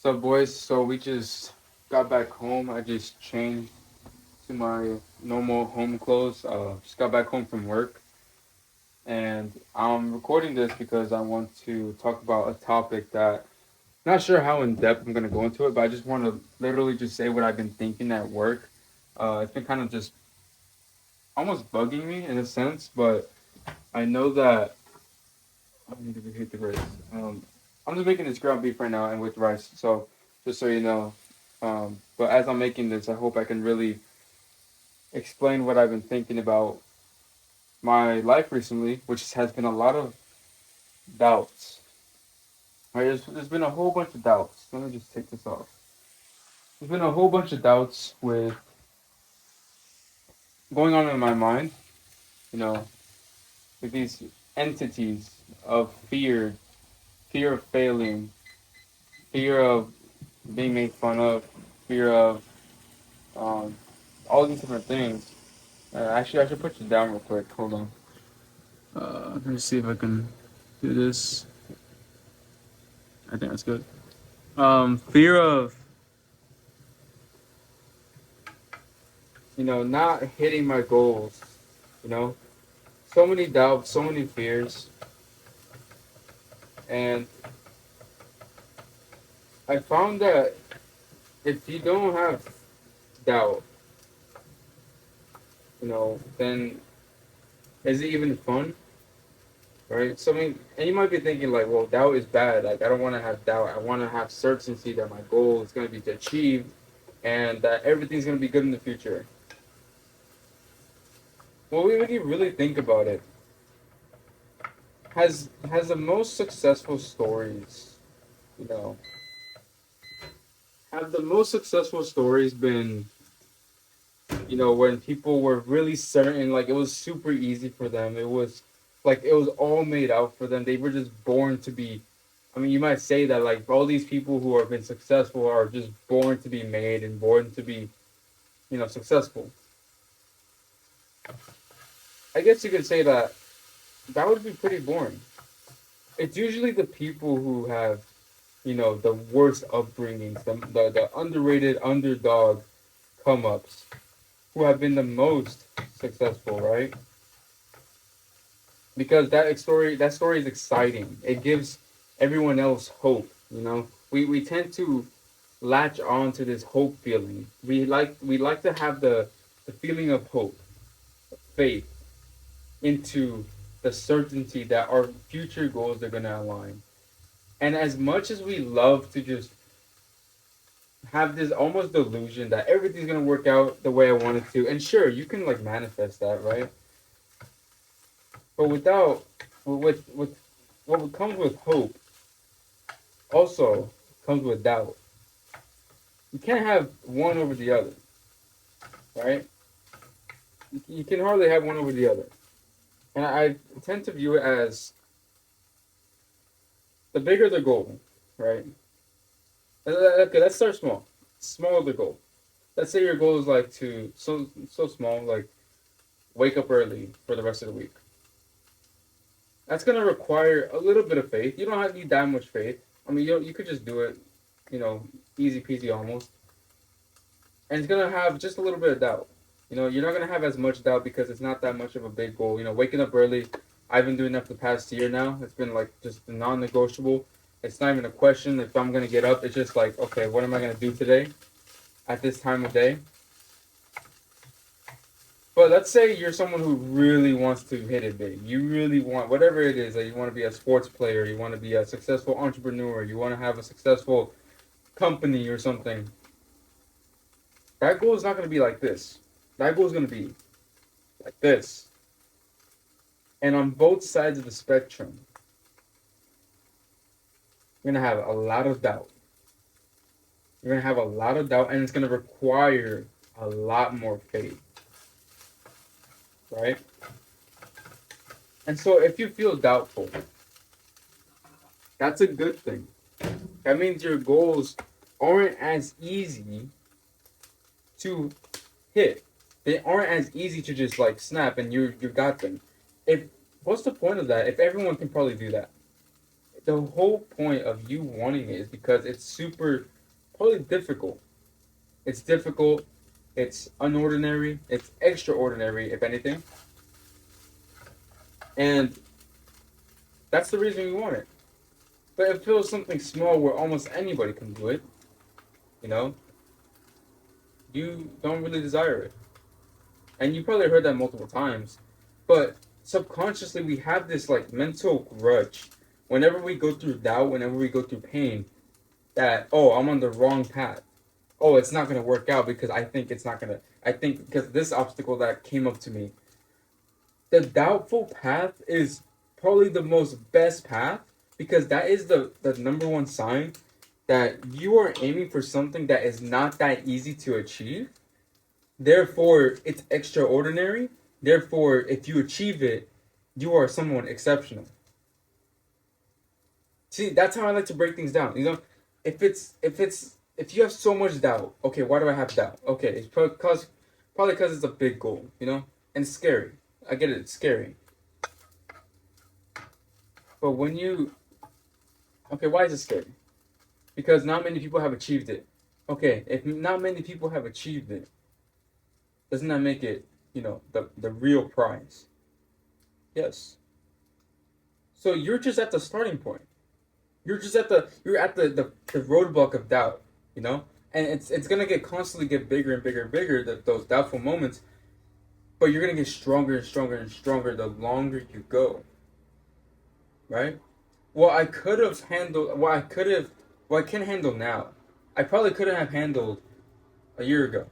So, boys, so we just got back home. I just changed to my normal home clothes. Just got back home from work, and I'm recording this because I want to talk about a topic that not sure how in depth I'm gonna go into it, but I just want to literally just say what I've been thinking at work. It's been kind of just almost bugging me in a sense, but I know that I need to hit the rice. I'm just making this ground beef right now and with rice. So just so you know, but as I'm making this, I hope I can really explain what I've been thinking about my life recently, which has been a lot of doubts. Right, there's been a whole bunch of doubts. Let me just take this off. There's been a whole bunch of doubts with going on in my mind. You know, with these entities of fear, fear of failing, fear of being made fun of, fear of um, all these different things. Actually, I should put you down real quick. Hold on. Let me see if I can do this. I think that's good. Fear of not hitting my goals. You know, so many doubts, so many fears, and I found that if you don't have doubt, then is it even fun? Right? And you might be thinking like, well, doubt is bad. Like, I don't want to have doubt. I want to have certainty that my goal is going to be achieved and that everything's going to be good in the future. Well, when you really think about it, has the most successful stories, you know, have the most successful stories been, when people were really certain, like it was super easy for them. It was like it was all made out for them. They were just born to be. I mean, you might say that like all these people who have been successful are just born to be made and born to be, successful. I guess you could say that that would be pretty boring. It's usually the people who have, the worst upbringings, the underrated underdog come ups, who have been the most successful, right? Because that story is exciting. It gives everyone else hope. We tend to latch on to this hope feeling. We like to have the feeling of hope, faith into the certainty that our future goals are gonna align. And as much as we love to just have this almost delusion that everything's gonna work out the way I want it to, and sure, you can like manifest that, right? But without with what comes with hope also comes with doubt. You can't have one over the other, right? You can hardly have one over the other. And I tend to view it as the bigger the goal, right? Okay, let's start small. Small the goal. Let's say your goal is like to so small, like wake up early for the rest of the week. That's gonna require a little bit of faith. You don't need that much faith. I mean, you could just do it, you know, easy peasy almost. And it's gonna have just a little bit of doubt. You're not gonna have as much doubt because it's not that much of a big goal. Waking up early, I've been doing that for the past year now. It's been like just non-negotiable. It's not even a question if I'm gonna get up. It's just like, okay, what am I gonna do today at this time of day? But let's say you're someone who really wants to hit it big. You really want whatever it is that you want to be a sports player, you want to be a successful entrepreneur, you want to have a successful company or something. That goal is not going to be like this. That goal is going to be like this. And on both sides of the spectrum, you're going to have a lot of doubt. You're going to have a lot of doubt, and it's going to require a lot more faith, right? And so if you feel doubtful, that's a good thing. That means your goals aren't as easy to hit. They aren't as easy to just like snap and you got them. If What's the point of that if everyone can probably do that? the whole point of you wanting it is because it's super, probably difficult. It's difficult. It's unordinary. It's extraordinary, if anything. And that's the reason you want it. But if it feels something small where almost anybody can do it, you know, you don't really desire it. And you probably heard that multiple times. But subconsciously, we have this like mental grudge whenever we go through doubt, whenever we go through pain, that, oh, I'm on the wrong path. Oh, it's not going to work out because I think it's not going to. I think because this obstacle that came up to me. The doubtful path is probably the most best path because that is the number one sign that you are aiming for something that is not that easy to achieve. Therefore, it's extraordinary. Therefore, if you achieve it, you are someone exceptional. See, that's how I like to break things down. You know, if you have so much doubt, okay, why do I have doubt? Okay, it's probably because it's a big goal, you know, and it's scary. I get it, it's scary. But when you, okay, why is it scary? Because not many people have achieved it. Okay, if not many people have achieved it, doesn't that make it, you know, the real prize? Yes. So you're just at the starting point. You're at the roadblock of doubt, you know? And it's gonna get constantly get bigger and bigger and bigger, those doubtful moments, but you're gonna get stronger and stronger and stronger the longer you go. Right? What I could have handled what I can handle now, I probably couldn't have handled a year ago.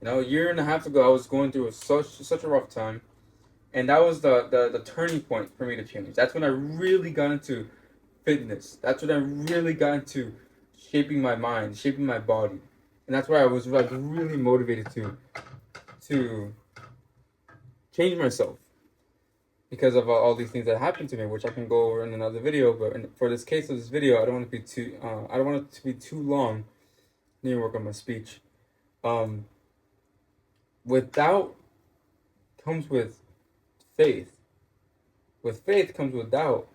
You know, a year and a half ago I was going through such a rough time. And that was the turning point for me to change. That's when I really got into fitness. That's when I really got into shaping my mind, shaping my body. And that's why I was like really motivated to change myself because of all these things that happened to me, which I can go over in another video. But for this case of this video, I don't want to be too I don't want it to be too long. I need to work on my speech. Without comes with faith. With faith comes with doubt.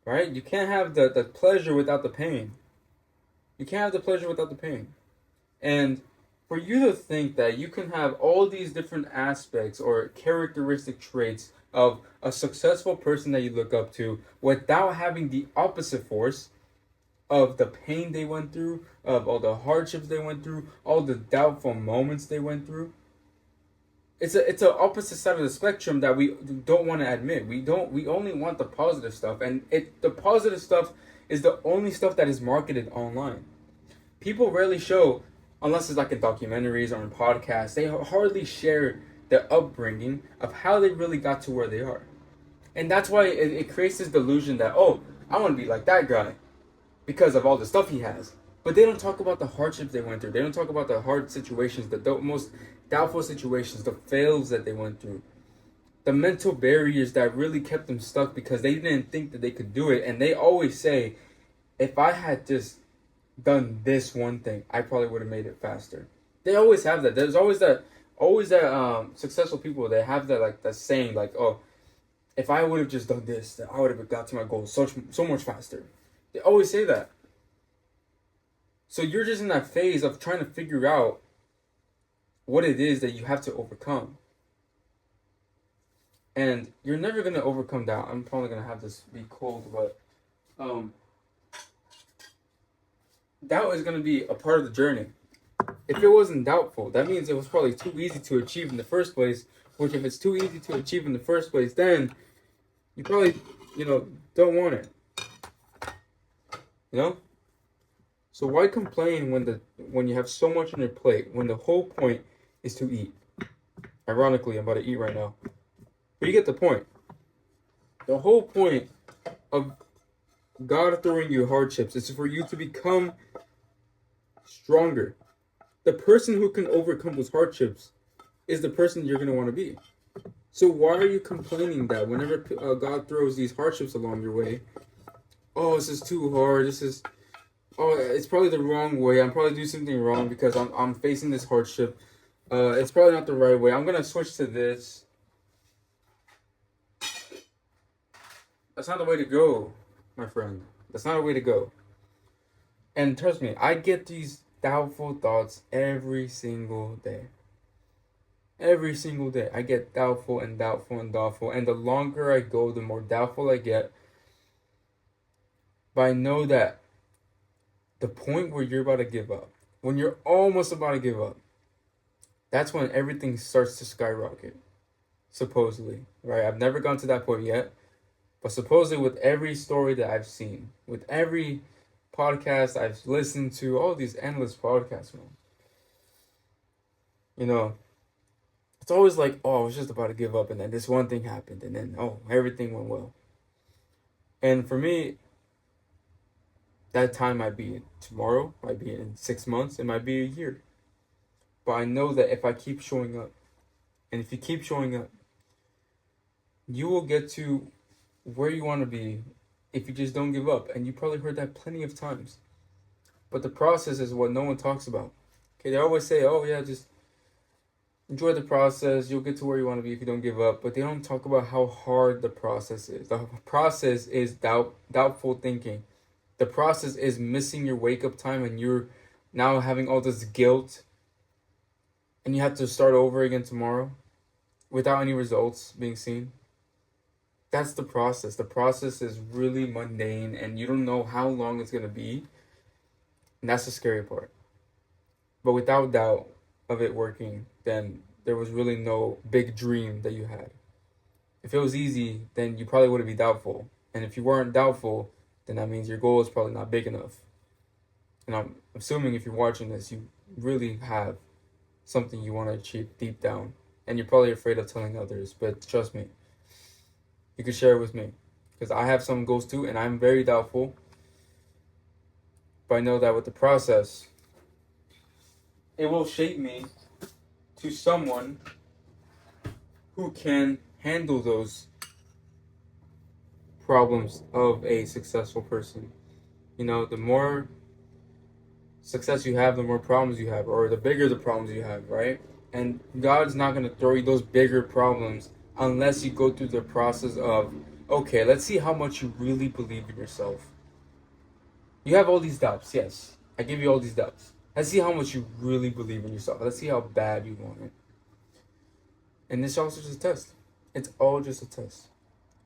Right? You can't have the pleasure without the pain. You can't have the pleasure without the pain. And for you to think that you can have all these different aspects or characteristic traits of a successful person that you look up to without having the opposite force of the pain they went through, of all the hardships they went through, all the doubtful moments they went through. It's an opposite side of the spectrum that we don't want to admit. We only want the positive stuff, and the positive stuff is the only stuff that is marketed online. People rarely show, unless it's like in documentaries or in podcasts, they hardly share their upbringing of how they really got to where they are. And that's why it creates this delusion that, oh, I want to be like that guy because of all the stuff he has. But they don't talk about the hardships they went through. They don't talk about the hard situations, the most doubtful situations, the fails that they went through, the mental barriers that really kept them stuck because they didn't think that they could do it. And they always say, if I had just done this one thing, I probably would have made it faster. They always have that. There's always that successful people that have that, like, that saying, like, oh, if I would have just done this, then I would have got to my goal so much faster. They always say that. So you're just in that phase of trying to figure out what it is that you have to overcome. And you're never going to overcome doubt. I'm probably going to have this be cold, but doubt is going to be a part of the journey. If it wasn't doubtful, that means it was probably too easy to achieve in the first place. Which, if it's too easy to achieve in the first place, then you probably, don't want it. You know? So why complain when you have so much on your plate, when the whole point is to eat? Ironically, I'm about to eat right now. But you get the point. The whole point of God throwing you hardships is for you to become stronger. The person who can overcome those hardships is the person you're going to want to be. So why are you complaining that whenever God throws these hardships along your way, oh, this is too hard, it's probably the wrong way, I'm probably doing something wrong because I'm facing this hardship, it's probably not the right way, I'm going to switch to this. That's not the way to go. my friend. That's not a way to go. And trust me, I get these doubtful thoughts every single day. Every single day, I get doubtful and doubtful and doubtful. And the longer I go, the more doubtful I get. But I know that the point where you're about to give up, when you're almost about to give up, that's when everything starts to skyrocket. Supposedly, right? I've never gone to that point yet. But supposedly, with every story that I've seen, with every podcast I've listened to, all these endless podcasts, man, you know, it's always like, oh, I was just about to give up, and then this one thing happened, and then, oh, everything went well. And for me, that time might be tomorrow, might be in 6 months, it might be a year. But I know that if I keep showing up, and if you keep showing up, you will get to where you want to be if you just don't give up. And you probably heard that plenty of times. But the process is what no one talks about. Okay, they always say, oh yeah, just enjoy the process. You'll get to where you want to be if you don't give up. But they don't talk about how hard the process is. The process is doubtful thinking. The process is missing your wake up time, and you're now having all this guilt, and you have to start over again tomorrow without any results being seen. That's the process. The process is really mundane, and you don't know how long it's going to be. And that's the scary part. But without doubt of it working, then there was really no big dream that you had. If it was easy, then you probably wouldn't be doubtful. And if you weren't doubtful, then that means your goal is probably not big enough. And I'm assuming if you're watching this, you really have something you want to achieve deep down. And you're probably afraid of telling others. But trust me, you can share it with me. Because I have some goals too, and I'm very doubtful. But I know that with the process, it will shape me to someone who can handle those problems of a successful person. You know, the more success you have, the more problems you have, or the bigger the problems you have, right? And God's not going to throw you those bigger problems unless you go through the process of, okay, let's see how much you really believe in yourself. You have all these doubts, yes. I give you all these doubts. Let's see how much you really believe in yourself. Let's see how bad you want it. And this is also just a test. It's all just a test.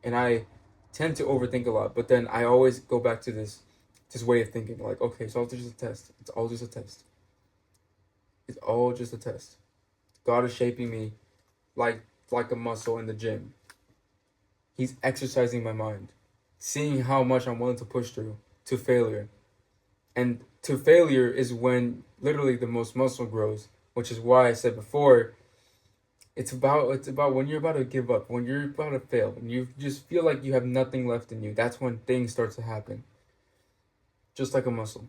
And I tend to overthink a lot, but then I always go back to this way of thinking, like, okay, it's all just a test. It's all just a test. It's all just a test. God is shaping me like a muscle in the gym. He's exercising my mind, seeing how much I'm willing to push through to failure. And to failure is when literally the most muscle grows, which is why I said before, it's about when you're about to give up, when you're about to fail, and you just feel like you have nothing left in you. That's when things start to happen. Just like a muscle.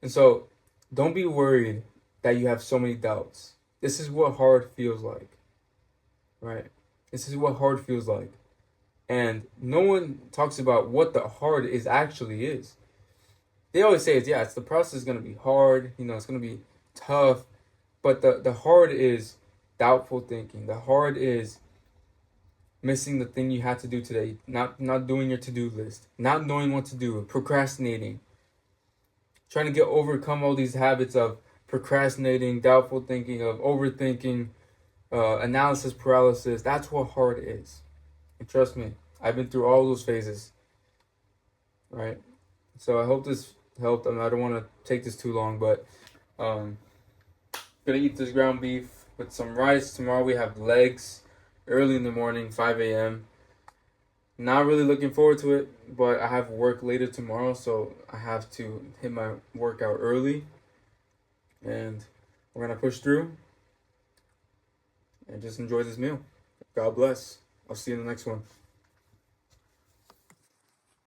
And so, don't be worried that you have so many doubts. This is what hard feels like. Right? This is what hard feels like. And no one talks about what the hard is actually is. They always say, it's the process is going to be hard, it's going to be tough. But the hard is doubtful thinking. The hard is missing the thing you had to do today, not doing your to-do list, not knowing what to do, procrastinating, trying to overcome all these habits of procrastinating, doubtful thinking, of overthinking, analysis paralysis. That's what hard is. And trust me, I've been through all those phases. Right? So I hope this helped. I don't want to take this too long, but gonna eat this ground beef with some rice. Tomorrow we have legs early in the morning, 5 a.m. Not really looking forward to it, but I have work later tomorrow, so I have to hit my workout early. And we're gonna push through and just enjoy this meal. God bless. I'll see you in the next one.